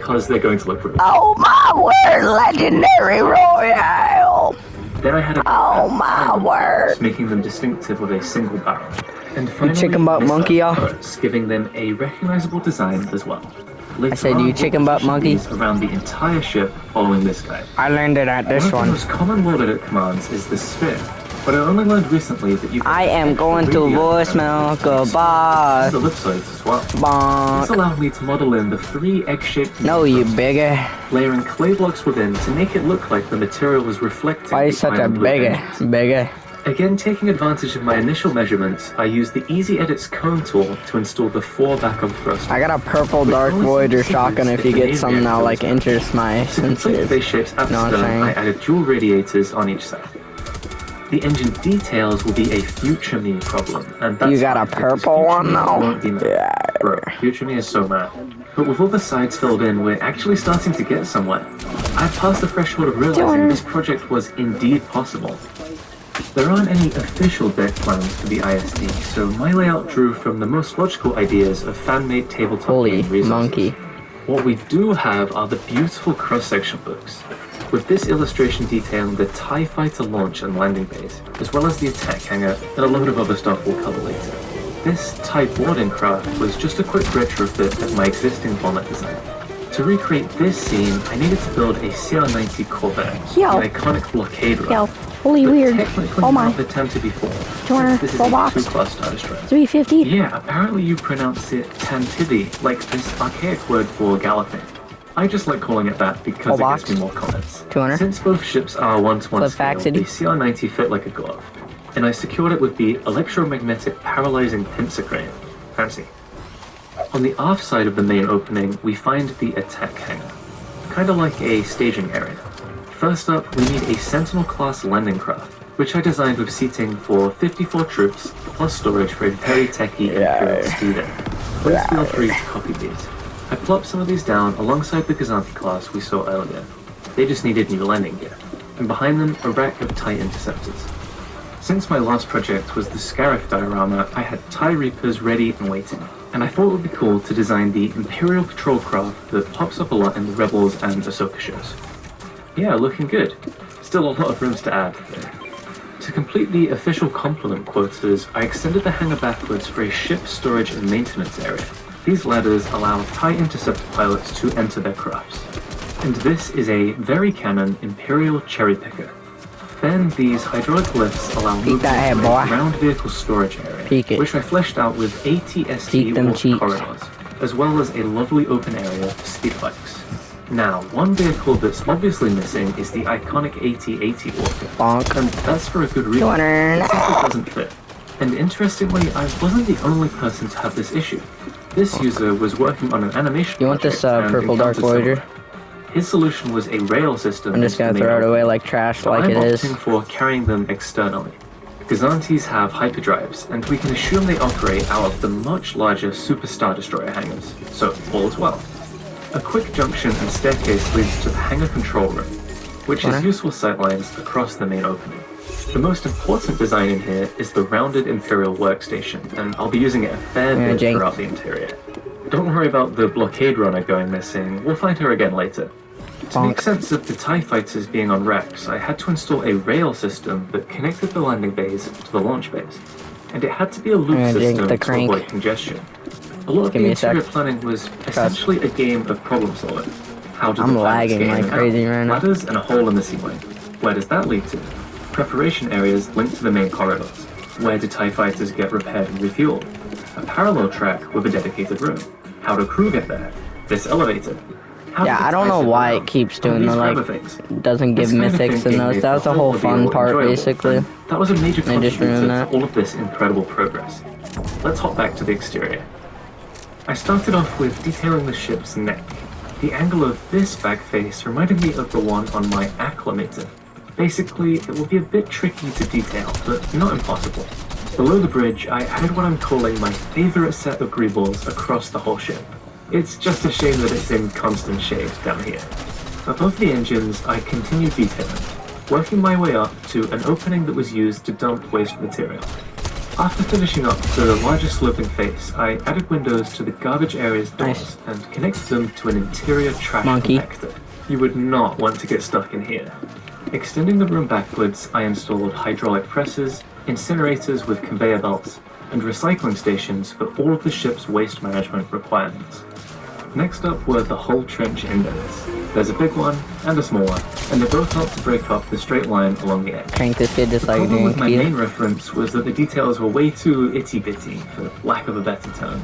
because they're going to look really. Oh my word, legendary royale! Then I had a Oh my word. making them distinctive with a single barrel. And finally, chicken butt monkey, y'all? giving them a recognizable design as well. Later I said, on, you chicken butt monkey? around the entire ship following this guide. I landed at this One of one. the most common word edit commands is the sphere, but I only learned recently that you can I am going to voicemail, goodbye. the lip sides as well. Bonk. This allowed me to model in the 3 egg-shaped No, you bigger. layering clay blocks within to make it look like the material was reflecting. Why are you such a bigger? Again, taking advantage of my initial measurements, I used the Easy Edits cone tool to install the 4 backup thrusters. I got a purple Dark Voyager shotgun if you get some now, like, interests my To complete senses. face shapes at Know the what I'm stern, saying? I added dual radiators on each side. The engine details will be a future me problem, and that's You got a fine, because purple future one me now? won't be mad. Yeah. Bro, future me is so mad. But with all the sides filled in, we're actually starting to get somewhere. I've passed the threshold of realizing this project was indeed possible. There aren't any official deck plans for the ISD, so my layout drew from the most logical ideas of fan-made tabletop Holy game resources. monkey. What we do have are the beautiful cross-section books, with this illustration detailing the TIE Fighter launch and landing base, as well as the attack hangar and a load of other stuff we'll cover later. This TIE boarding craft was just a quick retrofit of my existing bonnet design. To recreate this scene, I needed to build a CR-90 Corvette, Yo. an iconic blockade run. Yo, holy But weird. technically Oh my. not attempted before. Joiner, This is full a box. 2-class Star Destroyer. 350? Yeah, apparently you pronounce it Tantivy, like this archaic word for galloping. I just like calling it that because Full it box. gets me more comments. 200. Since both ships are 1-to-1 Flip scale, Faxity. the CR-90 fit like a glove, and I secured it with the electromagnetic paralyzing pincer crane. Fancy. On the aft side of the main opening, we find the attack hangar, kinda like a staging area. First up, we need a Sentinel-class landing craft, which I designed with seating for 54 troops, plus storage for a very techy Imperial student. Please feel free to copy these. I plopped some of these down alongside the Gazanti class we saw earlier. They just needed new landing gear, and behind them a rack of TIE interceptors. Since my last project was the Scarif diorama, I had TIE Reapers ready and waiting, and I thought it would be cool to design the Imperial patrol craft that pops up a lot in the Rebels and Ahsoka shows. Yeah, looking good. Still a lot of rooms to add, though. To complete the official complement quotas, I extended the hangar backwards for a ship storage and maintenance area. These ladders allow TIE Interceptor pilots to enter their crafts. And this is a very canon Imperial cherry picker. Then these hydraulic lifts allow movement that head, to boy. a ground vehicle storage area, Peek it. which I fleshed out with ATST Peek them warp cheeks. corridors, as well as a lovely open area for speed bikes. Now, one vehicle that's obviously missing is the iconic AT-80 Orca. Bonk. And that's for a good reason. 200. It simply doesn't fit. And interestingly, I wasn't the only person to have this issue. This user was working on an animation You want this project and purple Dark encountered Voyager? similar. His solution was a rail system. I'm just gonna into the throw it main away opening. like trash, So like I'm it is. opting for carrying them externally. Gazantis have hyperdrives, and we can assume they operate out of the much larger Super Star Destroyer hangars, so all is well. A quick junction and staircase leads to the hangar control room, which is useful sightlines across the main opening. The most important design in here is the rounded Imperial workstation, and I'll be using it a fair bit Jake. throughout the interior. Don't worry about the blockade runner going missing, we'll find her again later. To make sense of the TIE fighters being on Rex, I had to install a rail system that connected the landing bays to the launch bays. And it had to be a loop Jake, system the to crank. avoid congestion. A lot of Give the me a sec. interior planning was essentially a game of problem solving. How do I'm the planets lagging get in like and out? crazy right now. Ladders and a hole in the ceiling. Where does that lead to? Preparation areas linked to the main corridors. Where do TIE fighters get repaired and refueled? A parallel track with a dedicated room. How do crew get there? This elevator. How Yeah, do the I don't TIE know sit why around? it keeps All doing these the, like, other things. doesn't give This kind of mythics and thinking those. made That was the whole fun ordeal part, enjoyable, basically. and that was a major They just contributor ruined to that. all of this incredible progress. Let's hop back to the exterior. I started off with detailing the ship's neck. The angle of this back face reminded me of the one on my acclimator. Basically, it will be a bit tricky to detail, but not impossible. Below the bridge, I added what I'm calling my favorite set of greebles across the whole ship. It's just a shame that it's in constant shade down here. Above the engines, I continued detailing, working my way up to an opening that was used to dump waste material. After finishing up the larger sloping face, I added windows to the garbage area's doors and connected them to an interior trash compactor. You would not want to get stuck in here. Extending the room backwards, I installed hydraulic presses, incinerators with conveyor belts, and recycling stations for all of the ship's waste management requirements. Next up were the hull trench indents. There's a big one and a small one, and they both help to break up the straight line along the edge. Crank this kid just The like problem with my doing main reference was that the details were way too itty-bitty, for lack of a better term.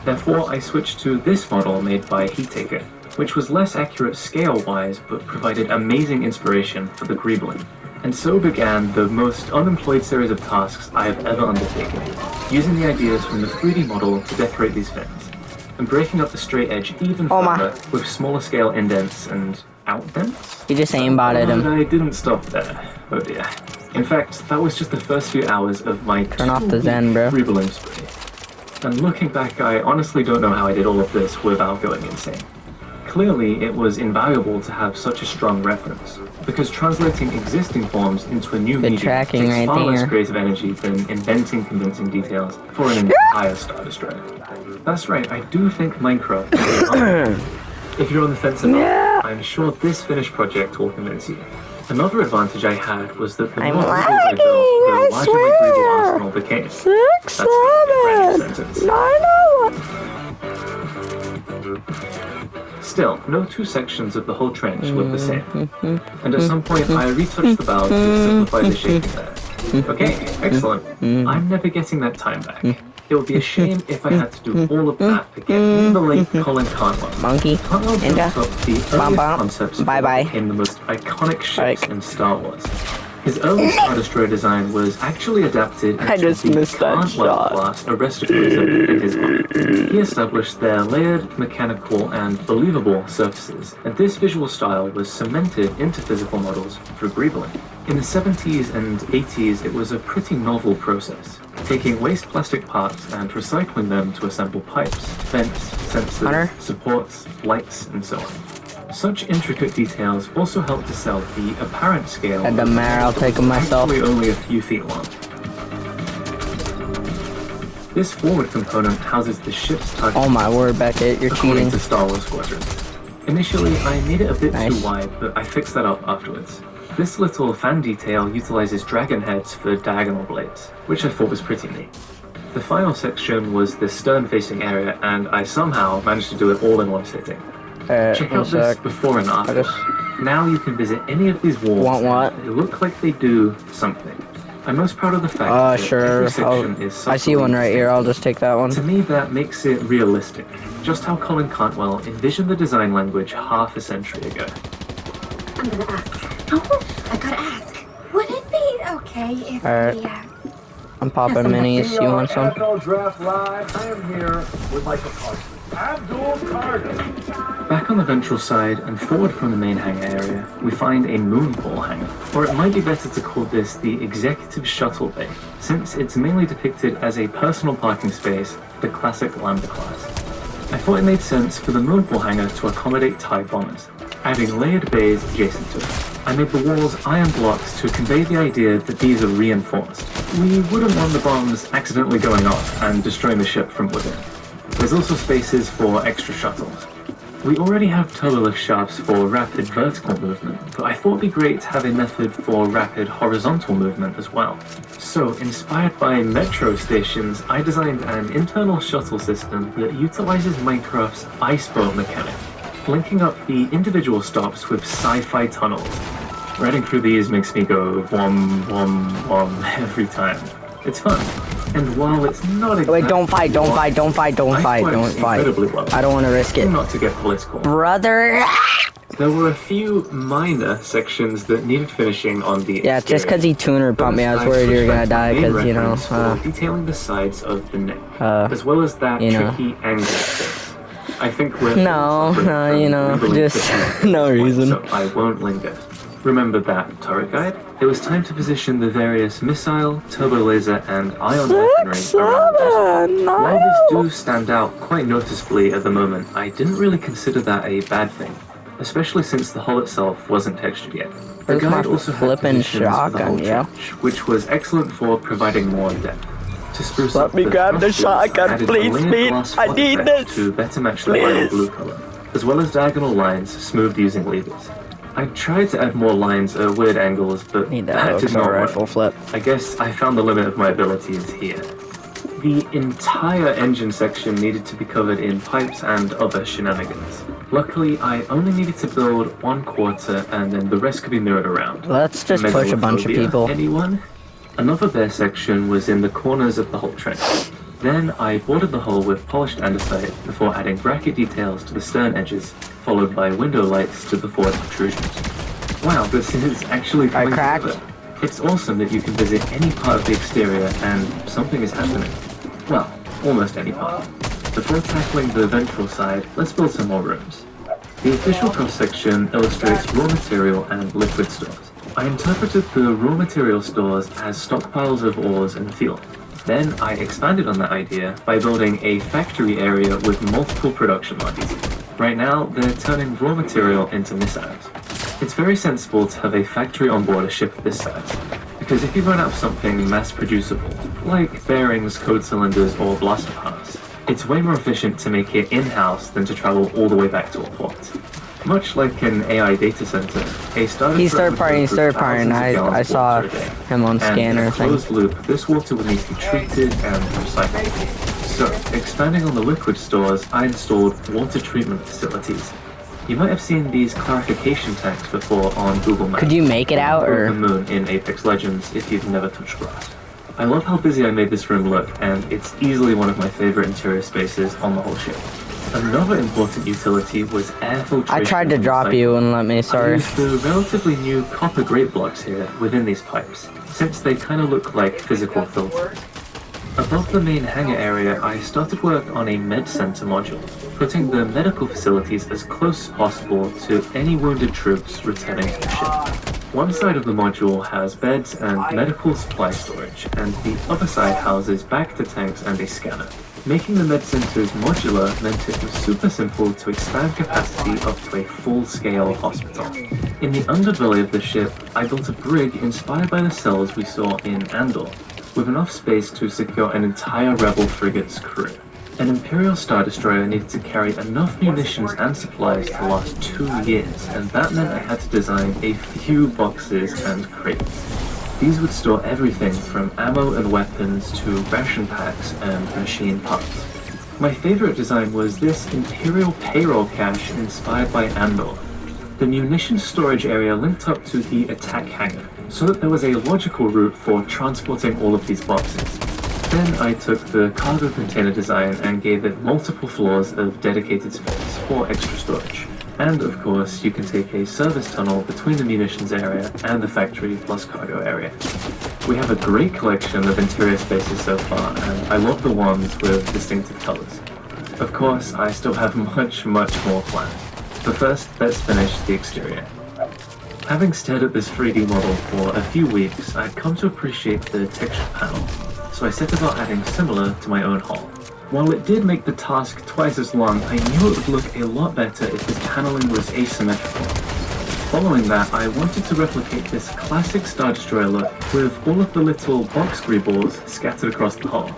Therefore, I switched to this model made by Heattaker, which was less accurate scale-wise, but provided amazing inspiration for the Greebling. And so began the most unemployed series of tasks I have ever undertaken, using the ideas from the 3D model to decorate these fins, and breaking up the straight edge even further with smaller scale indents and outdents. He just aimbotted him. But I didn't stop there. Oh dear. In fact, that was just the first few hours of my Turn off the Zen, bro. Greebling spree. And looking back, I honestly don't know how I did all of this without going insane. Clearly, it was invaluable to have such a strong reference, because translating existing forms into a new medium takes far less creative energy than inventing convincing details for an entire Star Destroyer. That's right, I do think Minecraft is fun. If you're on the fence about it, I'm sure this finished project will convince you. Another advantage I had was that the more levels I built, the larger my Greeble arsenal became. That's not a brand new sentence. Still, no two sections of the whole trench look the same, and at some point I retouched the bow to simplify the shaping there. Okay, excellent. I'm never getting that time back. It would be a shame if I had to do all of that again. The late Colin Cantwell. Cantwell built up the earliest concepts of what became the most iconic ships in Star Wars. His early Star Destroyer design was actually adapted into the Cantwell class Aristocratism in his mind. He established their layered, mechanical, and believable surfaces, and this visual style was cemented into physical models through Greebling. In the 70s and 80s, it was a pretty novel process, taking waste plastic parts and recycling them to assemble pipes, vents, sensors, supports, lights, and so on. Such intricate details also help to sell the apparent scale. At the mare, I'll take them myself. Actually only a few feet long. This forward component houses the ship's target. Oh my word, Beckett, you're cheating. To Star Wars Squadron. Initially, I made it a bit too wide, but I fixed that up afterwards. This little fan detail utilizes dragon heads for diagonal blades, which I thought was pretty neat. The final section was the stern-facing area, and I somehow managed to do it all in one sitting. Check out this before and after. Now you can visit any of these walls. They look like they do something. I'm most proud of the fact that every section is I see one right here, I'll just take that one. To me, that makes it realistic. Just how Colin Cantwell envisioned the design language half a century ago. I'm gonna ask. Oh, I gotta ask. Would it be okay if we, I'm popping minis, you want some? Draft Live. I am here with Michael Carson. Abdul Carter. Back on the ventral side and forward from the main hangar area, we find a moonball hangar. Or it might be better to call this the Executive Shuttle Bay, since it's mainly depicted as a personal parking space, the classic Lambda class. I thought it made sense for the moonball hangar to accommodate TIE bombers, adding layered bays adjacent to it. I made the walls iron blocks to convey the idea that these are reinforced. We wouldn't want the bombs accidentally going off and destroying the ship from within. There's also spaces for extra shuttles. We already have turbolift shafts for rapid vertical movement, but I thought it'd be great to have a method for rapid horizontal movement as well. So, inspired by metro stations, I designed an internal shuttle system that utilizes Minecraft's iceboat mechanic, linking up the individual stops with sci-fi tunnels. Riding through these makes me go wom wom wom every time. It's fun. And while it's not exactly... Wait, don't fight. Well. I don't want to risk it. Not to get political. Brother! There were a few minor sections that needed finishing on the exterior. Just because he tuner pumped me, I was worried you were gonna die, because, you know... detailing the sides of the neck, as well as that tricky angle space. I think we're... No, you know, just no reason. So I won't linger. Remember that turret guide? It was time to position the various missile, turbo laser, and ion weaponry around it. While these do stand out quite noticeably at the moment, I didn't really consider that a bad thing, especially since the hull itself wasn't textured yet. The guide also had positions for the whole trench, which was excellent for providing more depth. To To spruce Let up me grab the thrusters, shotgun, I added please, a layered Pete. glass I flat need effect this. to better match the vinyl blue color, as well as diagonal lines smoothed using levers. I tried to add more lines at weird angles, but Need that that did OXR not rifle work. flip. I guess I found the limit of my abilities here. The entire engine section needed to be covered in pipes and other shenanigans. Luckily, I only needed to build 1/4 and then the rest could be mirrored around. Let's just push a bunch of Megalophobia, people. Anyone? Another bare section was in the corners of the hull trench. Then I bordered the hull with polished andesite before adding bracket details to the stern edges, followed by window lights to the forward protrusions. Wow, this is actually coming cracked. together. It's awesome that you can visit any part of the exterior and something is happening. Well, almost any part. Before tackling the ventral side, let's build some more rooms. The official cross-section illustrates raw material and liquid stores. I interpreted the raw material stores as stockpiles of ores in the field. Then I expanded on that idea by building a factory area with multiple production lines. Right now, they're turning raw material into missiles. It's very sensible to have a factory on board a ship of this size, because if you run out of something mass-producible, like bearings, code cylinders, or blaster parts, it's way more efficient to make it in-house than to travel all the way back to a port. Much like an AI data center, a startup He's third would party, go he's through third party, thousands and of gallons I of saw water a day. him on And in scanner a thing. closed loop, this water would need to be treated and recycled. So, expanding on the liquid stores, I installed water treatment facilities. You might have seen these clarification tanks before on Google Maps. Could you make it out, Or or? the moon in Apex Legends if you've never touched grass. I love how busy I made this room look, and it's easily one of my favorite interior spaces on the whole ship. Another important utility was air filtration. I tried to and drop recycling. you and let me, I sorry. used the relatively new copper grate blocks here within these pipes, since they kind of look like physical filters. Above the main hangar area, I started work on a med center module, putting the medical facilities as close as possible to any wounded troops returning to the ship. One side of the module has beds and medical supply storage, and the other side houses back-to tanks and a scanner. Making the med centers modular meant it was super simple to expand capacity up to a full-scale hospital. In the underbelly of the ship, I built a brig inspired by the cells we saw in Andor, with enough space to secure an entire Rebel frigate's crew. An Imperial Star Destroyer needed to carry enough munitions and supplies to last 2 years, and that meant I had to design a few boxes and crates. These would store everything from ammo and weapons to ration packs and machine parts. My favorite design was this Imperial payroll cache inspired by Andor. The munitions storage area linked up to the attack hangar, so that there was a logical route for transporting all of these boxes. Then I took the cargo container design and gave it multiple floors of dedicated space for extra storage. And of course, you can take a service tunnel between the munitions area and the factory plus cargo area. We have a great collection of interior spaces so far, and I love the ones with distinctive colors. Of course, I still have much more planned. But first, let's finish the exterior. Having stared at this 3D model for a few weeks, I'd come to appreciate the texture panel, so I set about adding similar to my own hull. While it did make the task twice as long, I knew it would look a lot better if the paneling was asymmetrical. Following that, I wanted to replicate this classic Star Destroyer look with all of the little box greeballs scattered across the hull,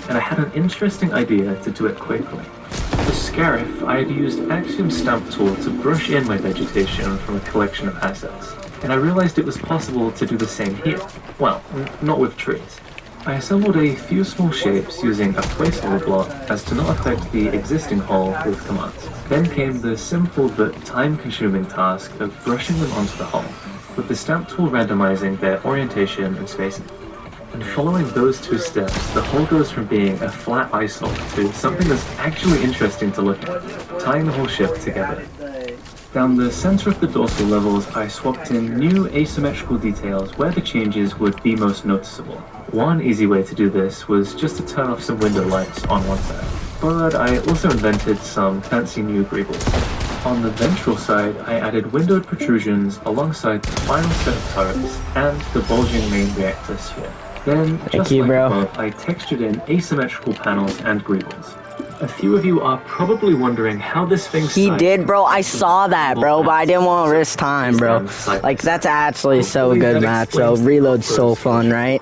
and I had an interesting idea to do it quickly. For Scarif, I had used Axiom Stamp Tool to brush in my vegetation from a collection of assets, and I realized it was possible to do the same here. Well, not with trees. I assembled a few small shapes using a placeholder block as to not affect the existing hull with commands. Then came the simple but time-consuming task of brushing them onto the hull, with the stamp tool randomizing their orientation and spacing. And following those two steps, the hull goes from being a flat eyesore to something that's actually interesting to look at, tying the whole ship together. Down the center of the dorsal levels, I swapped in new asymmetrical details where the changes would be most noticeable. One easy way to do this was just to turn off some window lights on one side, but I also invented some fancy new greebles. On the ventral side, I added windowed protrusions alongside the final set of turrets and the bulging main reactor sphere. Then, just like above, I textured in asymmetrical panels and greebles. A few of you are probably wondering how this thing He did, bro. I saw that, bro, but I didn't want to risk time, bro. Like, that's actually so good, Matt. So, reload's so fun, right?